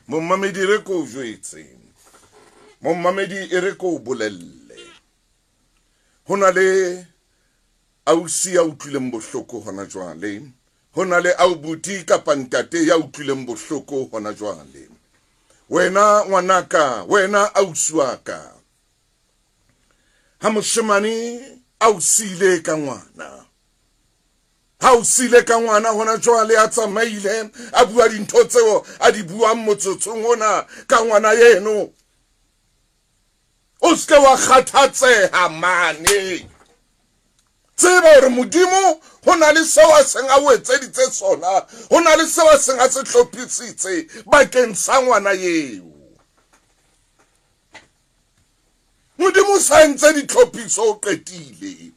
Mommamedi re ko jwetse. Mommamedi e re ko bolelle. Hona le ausi ya utlwileng bohloko hona jwale. Hona le aubuti kapa ntate ya utlwileng bohloko hona jwale. Wena ngwanaka, wena ausi waka. Ha moshemane ausile ka ngwana. Ha usile ka ngwana hona jwale a tsamaile a bua dintho tseo a di buang motsotsong ona ka ngwana yeno. O ske wa kgathatseha mane. Tseba hore Modimo hona le seo a seng a o etseditse sona, hona le seo a seng a se hlophisitse bakeng sa ngwana eo. Modimo sa entse ditlhophiso o qetile.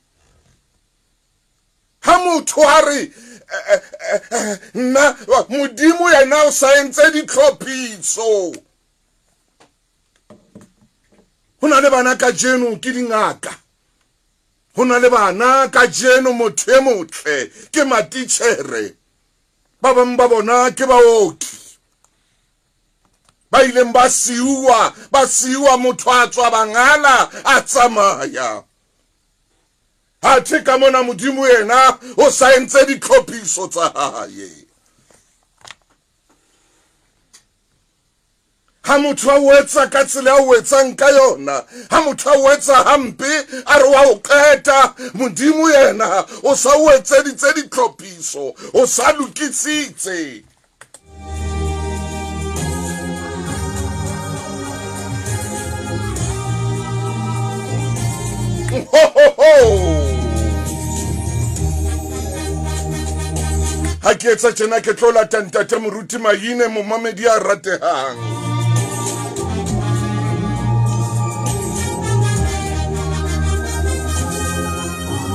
Ha motho a re nna Modimo yena o sa entse ditlhophiso. Hona le bana ka jeno ke dingaka. Hona le bana ka jeno motho e motle ke matitjhere. Ba bang ba bona ke baoki. Ba ileng ba siuwa motho a tswa bangala a tsamaya. Hathe ka mona Modimo yena o sa entse ditlhophiso tsa hae. Ha motho a wetsa ka tsela o wetsang ka yona, ha motho a wetsa hampe a re wa o qeta, Modimo yena o sa o etseditse ditlhophiso, o sa lokisitse. Ha ke etsa tjena ke tlo lata ntate moruti Maine mommamedi a ratehang.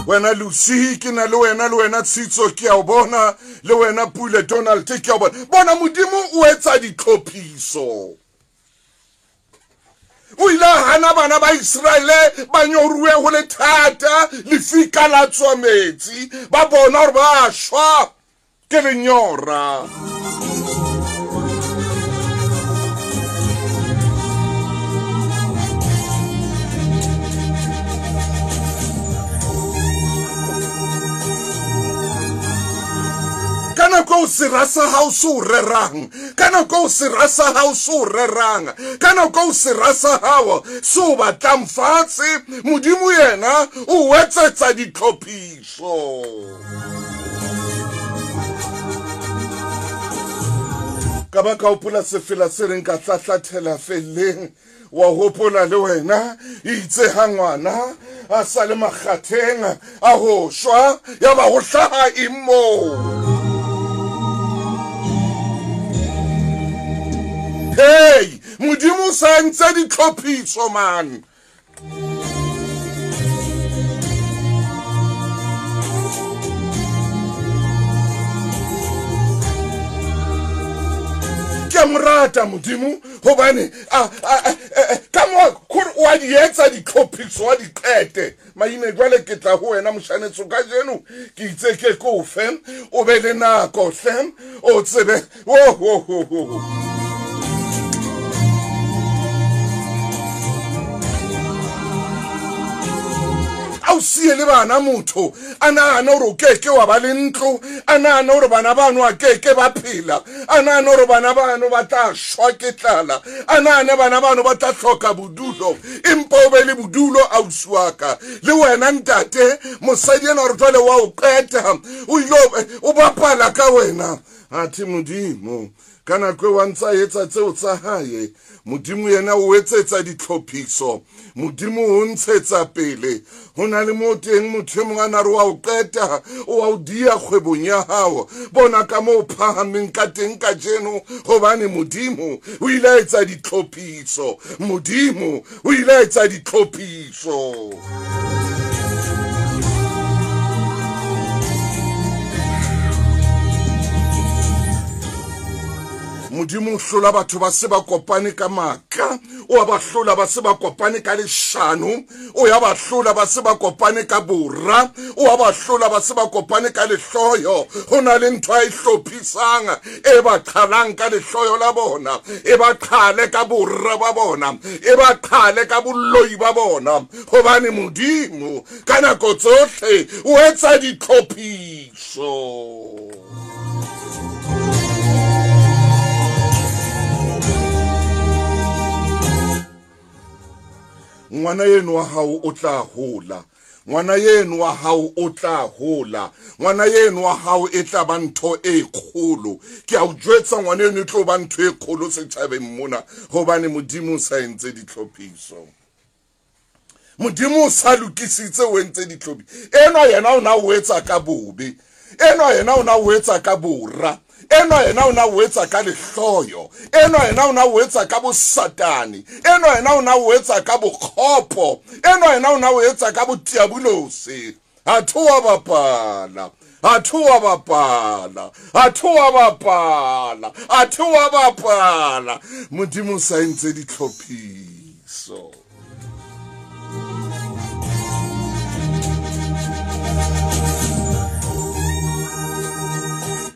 Wena Lucy ke na le wena Tshitso ke a o bona, le wena Pule Donald ke a o bona. Bona Modimo o etsa ditlhophiso. O ile hana bana ba Israele ba nyoruwe ho le thata lefika la tswa metsi ba bona hore ba shwa ke lenyora. Kana ko se rasa ha o so rerang, kana ko se rasa ha o so rerang, kana ko se rasa ha o so batlang fatshe, Modimo yena o etsetsa ditlhophiso. Ka ba ka hopola sefela se reng ka tlatlhathela feleng wa hopola le wena itse ha ngwana a sa le makgatheng a ho shwa ya ba ho hlaha imo. Hey, Modimo sa entse ditlhophiso man. Ke morata Modimo hobane ka mo wa di etsa ditlhophiso wa di qete. Maine jwale ke tla ho wena moshanetso ka jeno ke itse ke ko fe o be le nako hle o tsebe ausi le bana motho ana hore o keke wa ba le ntlo, ana hore bana bano a keke ba phela, ana hore bana bano ba tla shwa ke tlala, ana bana bano ba tla hloka bodulo, empa o be le bodulo ausi waka. Le wena ntate mosadi ena re jwale wa o qeta o ile o bapala ka wena. Athi Modimo kana kwe wa ntsa etsa tseo tsa hae, Modimo yena o etsetsa ditlhophiso, Modimo o ntshetsa pele. Hona le mo teng motho mong a re wa o qeta o a o dia kgwebong ya hao, bona ka mo phahameng ka teng ka jeno hobane Modimo o ile etsa ditlhophiso, Modimo o ile etsa ditlhophiso. modimo hlola batho ba se ba kopane ka maka o ba hlola ba se ba kopane ka leshano o ya ba hlola ba se ba kopane ka borra o ba hlola ba se ba kopane ka lehloyo hona le ntho a ihlophisang e ba qhalang ka lehloyo la bona e ba qhale ka borra ba bona e ba qhale ka bolloi ba bona hobane modimo ka nako tsohle o etsa ditlhophiso. Ngwana yeno wa hao o tla hola, ngwana yeno wa hao o tla hola, ngwana yeno wa hao e tla ba ntho e kgolo. Ke a o jwetsa ngwana yeno e tlo ba ntho e kgolo setjhabeng mona hobane modimo sa entse ditlhophiso. Modimo sa lokisitse o entse ditlhophi eno yena o na o etsa ka bobe, eno yena o na o etsa ka borra, eno yena o na o etsa ka lehloyo, eno yena o na o etsa ka bosatane, eno yena o na o etsa ka bokgopo, eno yena o na o etsa ka botiabulosi. Atho wa bapala, atho wa bapala, atho wa bapala, atho wa bapala. Modimo sa entse ditlhophiso.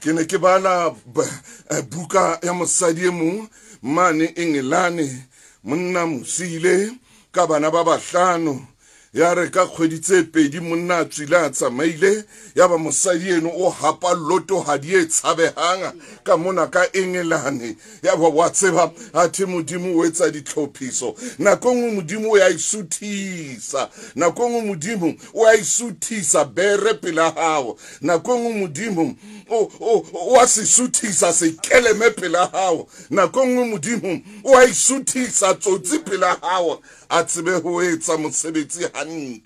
Ke ne ke bala buka ya mosadi e mong mane Engelane, monna mosile ka bana ba bahlano ya re ka kgwedi tse pedi monna a tswile a tsamaile ya ba mosadi eno o hapa loto hadi e tshabehang ka mona ka Engelane ya ba wa tseba athe modimo o etsa ditlhophiso. Nako nngwe modimo o ya isuthisa, nako nngwe modimo o ya isuthisa bere pela hao, nako nngwe modimo o a se suthisa se keleme pela hao, nako nngwe modimo o a isuthisa tsotsi pela hao a tsebe ho etsa mosebetsi hantle.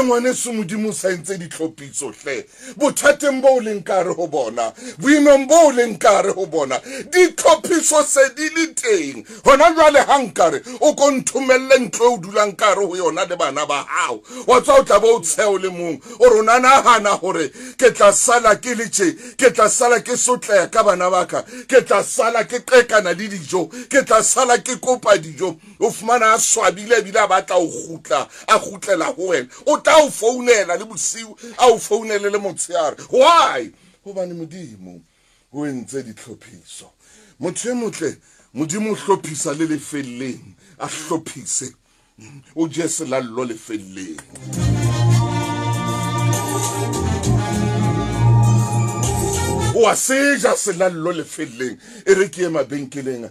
Ngwane se modimo sa entse ditlhophiso hle, bothateng bo o leng kare ho bona, boimeng bo o leng kare ho bona, ditlhophiso se di le teng. Hona jwale hankare o ko nthomelle ntlo o dulang kare ho yona le bana ba hao, wa tswa o tla bo o tsheo le mong o rona nahana hore ke tla sala ke le tje, ke tla sala ke sotleha ka bana ba ka, ke tla sala ke qekana le dijo, ke tla sala ke kopa dijo. O fumana a swabile ebile a batla o gutla a gutlela ho wena, o tla o founela le bosiu a o founele le motshehare. Why? Hobane modimo o entse ditlhophiso. Motho e motle modimo o hlophisa le lefelleng, a hlophise o je selallo lefelleng. O a seja selallo lefelleng e re ke mabenkeleng